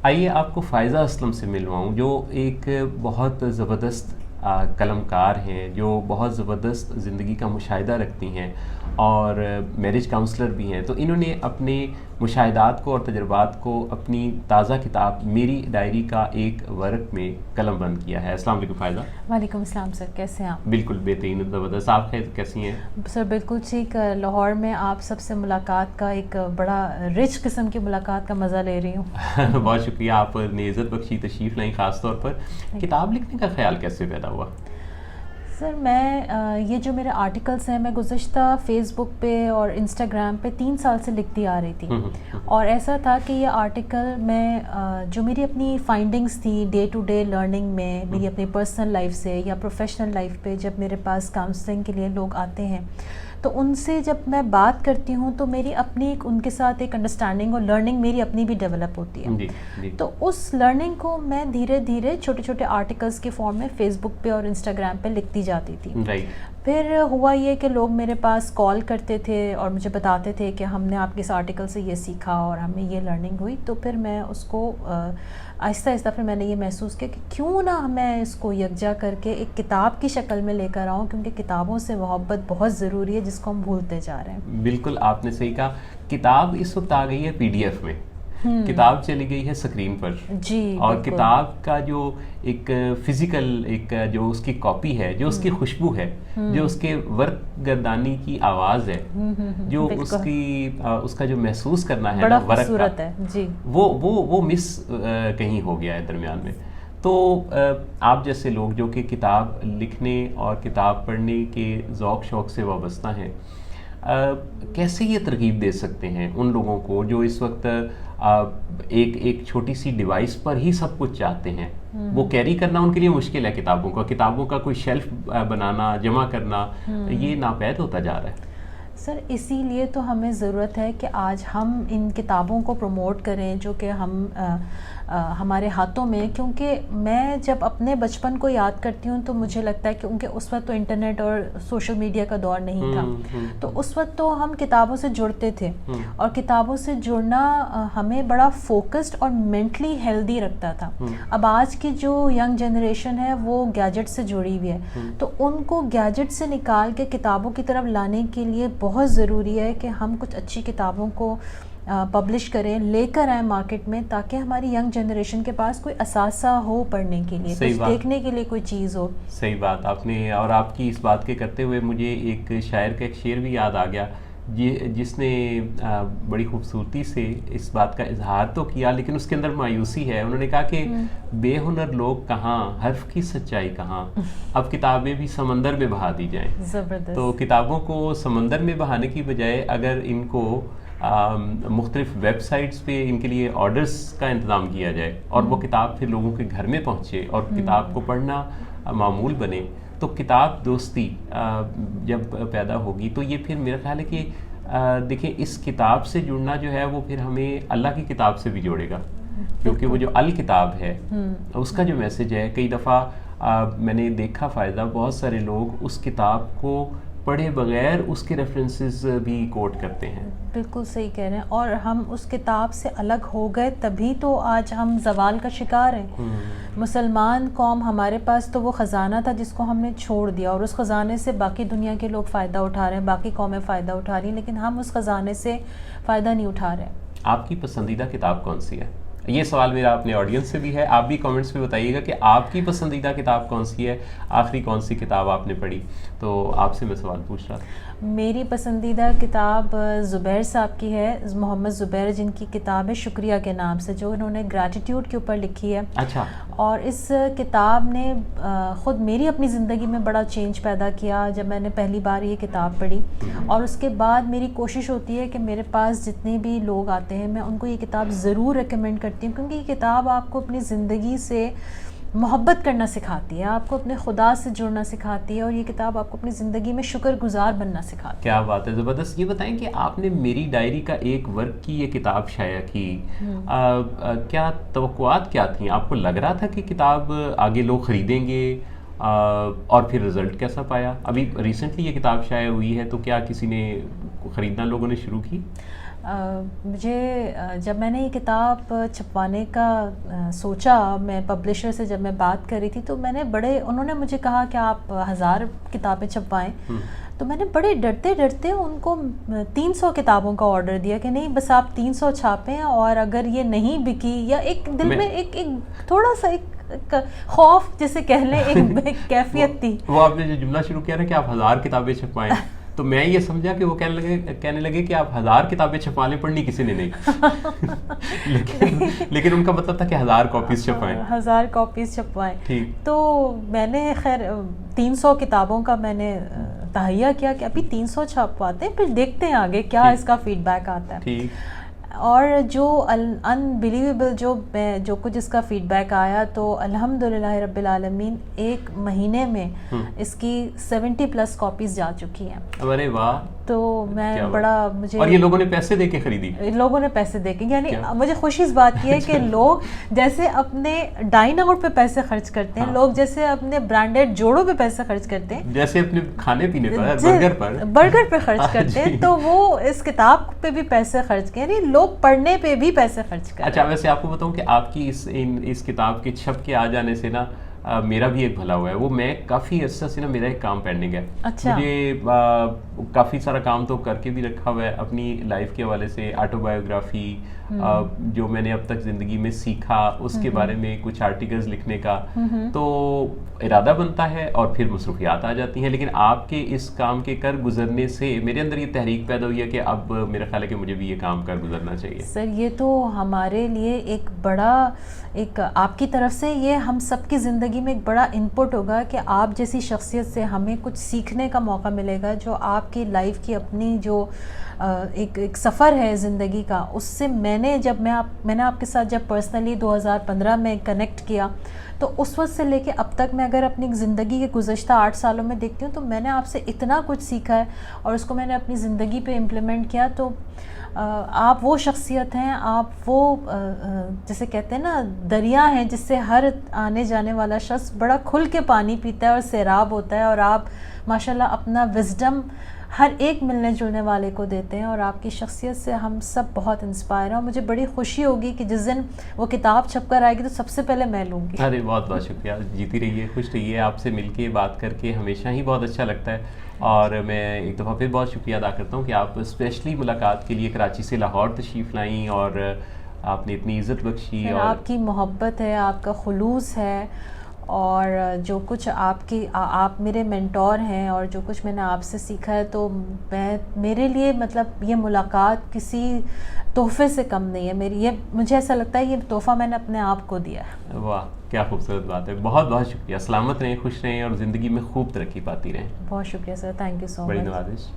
آئیے آپ کو فائزہ اسلم سے ملواؤں، جو ایک بہت زبردست قلم کار ہیں، جو بہت زبردست زندگی کا مشاہدہ رکھتی ہیں اور میرج کاؤنسلر بھی ہیں. تو انہوں نے اپنے مشاہدات کو اور تجربات کو اپنی تازہ کتاب میری ڈائری کا ایک ورق میں قلم بند کیا ہے. السلام علیکم فائزہ. وعلیکم السلام سر، کیسے ہیں آپ؟ بالکل بہترین، زبردست. آپ کیسی ہیں؟ سر بالکل ٹھیک. لاہور میں آپ سب سے ملاقات کا ایک بڑا رچ قسم کی ملاقات کا مزہ لے رہی ہوں. بہت شکریہ، آپ نے عزت بخشی، تشریف لائیں. خاص طور پر کتاب لکھنے کا خیال کیسے پیدا ہوا؟ سر میں یہ جو میرے آرٹیکلس ہیں، میں گزشتہ فیس بک پہ اور انسٹاگرام پہ 3 سال سے لکھتی آ رہی تھی. اور ایسا تھا کہ یہ آرٹیکل میں جو میری اپنی فائنڈنگس تھی ڈے ٹو ڈے لرننگ میں، میری اپنی پرسنل لائف سے یا پروفیشنل لائف پہ، جب میرے پاس کاؤنسلنگ کے لیے لوگ آتے ہیں تو ان سے جب میں بات کرتی ہوں تو میری اپنی ایک ان کے ساتھ ایک انڈرسٹینڈنگ اور لرننگ میری اپنی بھی ڈیولپ ہوتی ہے. تو اس لرننگ کو میں دھیرے دھیرے چھوٹے چھوٹے آرٹیکلس کے فارم میں فیس بک پہ اور انسٹاگرام پہ لکھتی جاتی تھی. پھر ہوا یہ کہ لوگ میرے پاس کال کرتے تھے اور مجھے بتاتے تھے کہ ہم نے آپ کے اس آرٹیکل سے یہ سیکھا اور ہمیں یہ لرننگ ہوئی. تو پھر میں اس کو آہستہ آہستہ پھر میں نے یہ محسوس کیا کہ کیوں نہ میں اس کو یکجا کر کے ایک کتاب کی شکل میں لے کر آؤں، کیونکہ کتابوں سے محبت بہت ضروری ہے جس کو ہم بھولتے جا رہے ہیں. بالکل آپ نے صحیح کہا. کتاب اس وقت آ گئی ہے PDF میں، کتاب چلی گئی ہے اسکرین پر. جی. اور کتاب کا جو ایک فزیکل ایک جو اس کی کاپی ہے، جو اس کی خوشبو ہے، جو اس کے ورق گردانی کی آواز ہے، جو اس کا جو محسوس کرنا ہے نا ورق کا، جی وہ مس کہیں ہو گیا ہے درمیان میں. تو آپ جیسے لوگ جو کہ کتاب لکھنے اور کتاب پڑھنے کے ذوق شوق سے وابستہ ہیں، کیسے یہ ترغیب دے سکتے ہیں ان لوگوں کو جو اس وقت ایک چھوٹی سی ڈیوائس پر ہی سب کچھ چاہتے ہیں؟ وہ کیری کرنا ان کے لیے مشکل ہے. کتابوں کا کوئی شیلف بنانا، جمع کرنا، یہ ناپید ہوتا جا رہا ہے. سر اسی لیے تو ہمیں ضرورت ہے کہ آج ہم ان کتابوں کو پروموٹ کریں جو کہ ہمارے ہاتھوں میں. کیونکہ میں جب اپنے بچپن کو یاد کرتی ہوں تو مجھے لگتا ہے کہ کیونکہ اس وقت تو انٹرنیٹ اور سوشل میڈیا کا دور نہیں تھا، تو اس وقت تو ہم کتابوں سے جڑتے تھے اور کتابوں سے جڑنا ہمیں بڑا فوکسڈ اور مینٹلی ہیلدی رکھتا تھا. اب آج کی جو ینگ جنریشن ہے وہ گیجٹ سے جڑی ہوئی ہے، تو ان کو گیجٹ سے نکال کے کتابوں کی طرف لانے کے لیے بہت ضروری ہے کہ ہم کچھ اچھی کتابوں کو پبلش کریں، لے کر آئیں مارکیٹ میں، تاکہ ہماری ینگ جنریشن کے پاس کوئی اثاثہ ہو پڑھنے کے لیے، کچھ دیکھنے کے لیے کوئی چیز ہو. صحیح بات آپ نے. اور آپ کی اس بات کے کرتے ہوئے مجھے ایک شاعر کا ایک شعر بھی یاد آ گیا جس نے بڑی خوبصورتی سے اس بات کا اظہار تو کیا، لیکن اس کے اندر مایوسی ہے. انہوں نے کہا کہ بے ہنر لوگ کہاں، حرف کی سچائی کہاں، اب کتابیں بھی سمندر میں بہا دی جائیں. زبردست. تو کتابوں کو سمندر میں بہانے کی بجائے اگر ان کو مختلف ویب سائٹس پہ ان کے لیے آرڈرز کا انتظام کیا جائے اور وہ کتاب پھر لوگوں کے گھر میں پہنچے اور کتاب کو پڑھنا معمول بنے، تو کتاب دوستی جب پیدا ہوگی تو یہ پھر میرا خیال ہے کہ دیکھیں اس کتاب سے جڑنا جو ہے وہ پھر ہمیں اللہ کی کتاب سے بھی جوڑے گا. کیونکہ وہ جو الکتاب ہے اس کا جو میسج ہے، کئی دفعہ میں نے دیکھا فائدہ بہت سارے لوگ اس کتاب کو پڑھے بغیر اس کے ریفرنسز بھی کوٹ کرتے ہیں. بالکل صحیح کہہ رہے ہیں. اور ہم اس کتاب سے الگ ہو گئے تبھی تو آج ہم زوال کا شکار ہیں. مسلمان قوم ہمارے پاس تو وہ خزانہ تھا جس کو ہم نے چھوڑ دیا، اور اس خزانے سے باقی دنیا کے لوگ فائدہ اٹھا رہے ہیں، باقی قومیں فائدہ اٹھا رہی ہیں، لیکن ہم اس خزانے سے فائدہ نہیں اٹھا رہے. آپ کی پسندیدہ کتاب کون سی ہے؟ یہ سوال میرا اپنے آڈینس سے بھی ہے. آپ بھی کامنٹس پہ بتائیے گا کہ آپ کی پسندیدہ کتاب کون سی ہے، آخری کون سی کتاب آپ نے پڑھی. تو آپ سے میں سوال پوچھ رہا تھا. میری پسندیدہ کتاب زبیر صاحب کی ہے، محمد زبیر، جن کی کتاب ہے شکریہ کے نام سے، جو انہوں نے گریٹیٹیوڈ کے اوپر لکھی ہے. اچھا. اور اس کتاب نے خود میری اپنی زندگی میں بڑا چینج پیدا کیا جب میں نے پہلی بار یہ کتاب پڑھی. اور اس کے بعد میری کوشش ہوتی ہے کہ میرے پاس جتنے بھی لوگ آتے ہیں میں ان کو یہ کتاب ضرور ریکمینڈ کرتی ہوں، کیونکہ یہ کتاب آپ کو اپنی زندگی سے محبت کرنا سکھاتی ہے، آپ کو اپنے خدا سے جڑنا سکھاتی ہے، اور یہ کتاب آپ کو اپنی زندگی میں شکر گزار بننا سکھاتی ہے. کیا بات ہے، زبردست. یہ بتائیں کہ آپ نے میری ڈائری کا ایک ورق کی یہ کتاب شائع کی، کیا توقعات کیا تھیں؟ آپ کو لگ رہا تھا کہ کتاب آگے لوگ خریدیں گے، اور پھر رزلٹ کیسا پایا؟ ابھی ریسنٹلی یہ کتاب شائع ہوئی ہے، تو کیا کسی نے خریدنا لوگوں نے شروع کی؟ مجھے جب میں نے یہ کتاب چھپوانے کا سوچا، میں پبلشر سے جب میں بات کر رہی تھی تو میں نے انہوں نے مجھے کہا کہ آپ 1000 کتابیں چھپوائیں. تو میں نے بڑے ڈرتے ڈرتے ان کو 300 کتابوں کا آرڈر دیا کہ نہیں بس آپ 300 چھاپیں، اور اگر یہ نہیں بکی یا ایک دل میں ایک تھوڑا سا ایک خوف جسے کہہ لیں، ایک کیفیت تھی. وہ آپ نے جو جملہ شروع کیا نا کہ آپ 1000 کتابیں چھپوائیں، تو میں یہ سمجھا کہ وہ کہنے لگے کہ آپ 1000 کتابیں چھپا لیں، پڑھنی کسی نے نہیں. لیکن ان کا مطلب تھا کہ 1000 کاپیز چھپائیں. 1000 کاپیز چھپوائیں. ٹھیک. تو میں نے خیر 300 کتابوں کا میں نے تہیہ کیا کہ ابھی 300 چھپواتے ہیں، پھر دیکھتے ہیں آگے کیا اس کا فیڈ بیک آتا ہے. ٹھیک. اور جو انبلیویبل جو کچھ اس کا فیڈ بیک آیا، تو الحمدللہ رب العالمین 1 مہینے میں اس کی 70+ کاپیز جا چکی ہیں. ارے واہ. تو میں بڑا مجھے، اور یہ لوگوں نے پیسے دے کے خریدی؟ لوگوں نے پیسے دے کے، یعنی مجھے خوشی اس بات کی ہے کہ لوگ جیسے اپنے ڈائن آؤٹ پہ پیسے خرچ کرتے ہیں، لوگ جیسے اپنے برانڈیڈ جوڑوں پہ پیسے خرچ کرتے ہیں، جیسے اپنے کھانے پینے پر، برگر پہ خرچ کرتے ہیں، تو وہ اس کتاب پہ بھی پیسے خرچ کریں، یعنی لوگ پڑھنے پہ بھی پیسے خرچ کریں. اچھا، ویسے آپ کو بتاؤں کہ آپ کی اس کتاب کے چھپ کے آ جانے سے نا میرا بھی ایک بھلا ہوا ہے. وہ میں کافی عرصہ سے نا میرا ایک کام پینڈنگ ہے. اچھا. مجھے کافی سارا کام تو کر کے بھی رکھا ہوا ہے اپنی لائف کے حوالے سے، آٹو بایوگرافی، جو میں نے اب تک زندگی میں سیکھا اس کے بارے میں کچھ آرٹیکلز لکھنے کا. تو ارادہ بنتا ہے اور پھر مصروفیات آ جاتی ہیں، لیکن آپ کے اس کام کے کر گزرنے سے میرے اندر یہ تحریک پیدا ہوئی ہے کہ اب میرا خیال ہے کہ مجھے بھی یہ کام کر گزرنا چاہیے. سر یہ تو ہمارے لیے ایک بڑا، ایک آپ کی طرف سے یہ ہم سب کی زندگی میں ایک بڑا انپٹ ہوگا کہ آپ جیسی شخصیت سے ہمیں کچھ سیکھنے کا موقع ملے گا، جو آپ کی لائف کی اپنی جو ایک سفر ہے زندگی کا. اس سے میں نے آپ کے ساتھ جب پرسنلی 2015 میں کنیکٹ کیا، تو اس وقت سے لے کے اب تک میں اگر اپنی زندگی کے گزشتہ 8 سالوں میں دیکھتی ہوں تو میں نے آپ سے اتنا کچھ سیکھا ہے اور اس کو میں نے اپنی زندگی پہ امپلیمنٹ کیا. تو آپ وہ شخصیت ہیں، آپ وہ جسے کہتے ہیں نا دریا ہیں جس سے ہر آنے جانے والا شخص بڑا کھل کے پانی پیتا ہے اور سیراب ہوتا ہے، اور آپ ماشاءاللہ اپنا وزڈم ہر ایک ملنے جلنے والے کو دیتے ہیں، اور آپ کی شخصیت سے ہم سب بہت انسپائر ہیں. اور مجھے بڑی خوشی ہوگی کہ جس دن وہ کتاب چھپ کر آئے گی تو سب سے پہلے میں لوں گی. ارے بہت بہت شکریہ. جیتی رہیے، خوش رہیے. آپ سے مل کے بات کر کے ہمیشہ ہی بہت اچھا لگتا ہے. اور میں ایک دفعہ پھر بہت شکریہ ادا کرتا ہوں کہ آپ اسپیشلی ملاقات کے لیے کراچی سے لاہور تشریف لائیں، اور آپ نے اتنی عزت بخشی. اور آپ کی محبت ہے، آپ کا خلوص ہے، اور جو کچھ آپ میرے مینٹور ہیں، اور جو کچھ میں نے آپ سے سیکھا ہے، تو میرے لیے مطلب یہ ملاقات کسی تحفے سے کم نہیں ہے. مجھے ایسا لگتا ہے یہ تحفہ میں نے اپنے آپ کو دیا ہے. واہ کیا خوبصورت بات ہے. بہت بہت شکریہ. سلامت رہیں، خوش رہیں، اور زندگی میں خوب ترقی پاتی رہیں. بہت شکریہ سر. تھینک یو سو مچ. بڑی نوازش.